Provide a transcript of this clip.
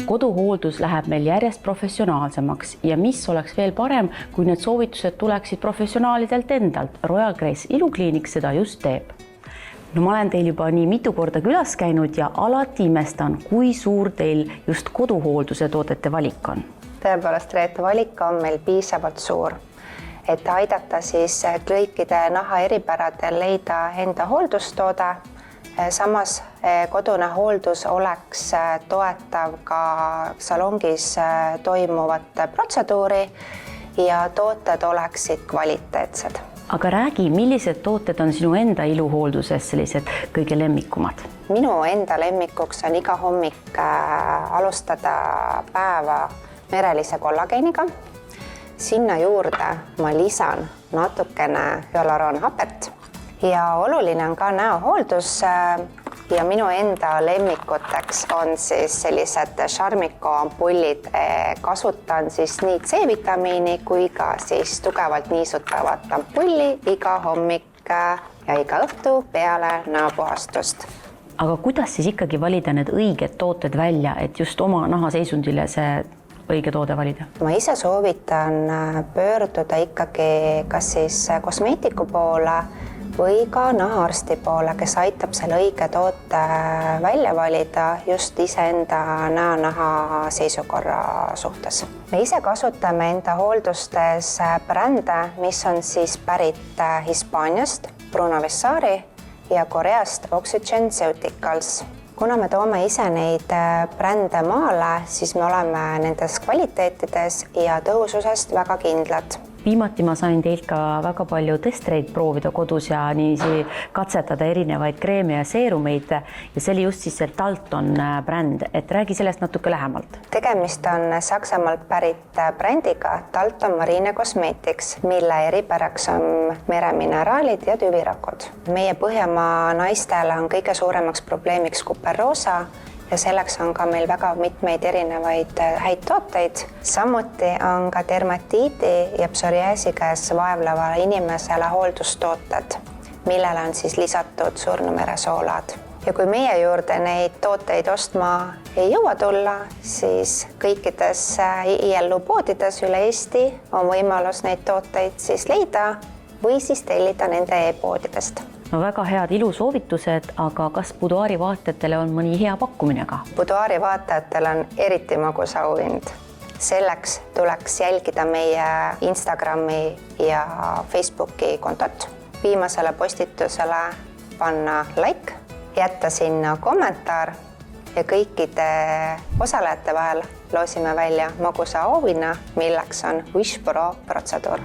Koduhooldus läheb meil järjest professionaalsemaks ja mis oleks veel parem, kui need soovitused tuleksid professionaalidelt endalt. Royal Grace Ilukliinik seda just teeb. No ma olen teil juba nii mitu korda külas käinud ja alati imestan, kui suur teil just koduhoolduse toodete valik on. Tõepoolest, Reet, valik on meil piisavalt suur, et aidata siis kõikide naha eripäradel leida enda hooldustoode. Samas kodune hooldus oleks toetav ka salongis toimuvat protseduuri ja tooted oleksid kvaliteetsed. Aga räägi, millised tooted on sinu enda iluhoolduses sellised kõige lemmikumad? Minu enda lemmikuks on iga hommik alustada päeva merelise kollageeniga. Sinna juurde ma lisan natukene hyaluroonhapet ja oluline on ka näohooldus ja minu enda lemmikuteks on siis sellised Charmico ampullid. Kasutan siis nii C-vitamiini kui ka siis tugevalt niisutavat ampulli iga hommik ja iga õhtu peale näopuhastust. Aga kuidas siis ikkagi valida need õiged tooted välja, et just oma nahaseisundile see õige toode valida? Ma ise soovitan pöörduda ikkagi kas siis kosmeetiku poole või ka nahaarsti poole, kes aitab selle õige toote välja valida just iseenda näonaha seisukorra suhtes. Me ise kasutame enda hooldustes brände, mis on siis pärit Hispaaniast, Bruno Vessari ja Koreast Oxygenseuticals. Kuna me toome ise neid brände maale, siis me oleme nendes kvaliteetides ja tõhususest väga kindlad. Viimati ma sain teilt ka väga palju testreid proovida kodus ja niiviisi katsetada erinevaid kreeme ja seerumeid ja see oli just siis see Dalton bränd, et räägi sellest natuke lähemalt. Tegemist on Saksamaalt pärit brändiga Dalton Marine Cosmetics, mille eripäraks on meremineraalid ja tüvirakud. Meie Põhjamaa naistele on kõige suuremaks probleemiks kuperoosa ja selleks on ka meil väga mitmeid erinevaid häid tooteid. Samuti on ka dermatiidi ja psoriaasi käes vaevlevale inimesele hooldustooted, millele on siis lisatud surnumeresoolad. Ja kui meie juurde neid tooteid ostma ei jõua tulla, siis kõikides ILU poodides üle Eesti on võimalus neid tooteid siis leida või siis tellida nende e-poodidest. No väga head ilusoovitused, aga kas Buduaari vaatajatele on mõni hea pakkumine ka? Buduaari vaatajatele on eriti magus auhind. Selleks tuleks jälgida meie Instagrami ja Facebooki kontot, viimasele postitusele panna like, jätta sinna kommentaar ja kõikide osalejate vahel loosime välja magusa auhinna, milleks on Wish Pro protseduur.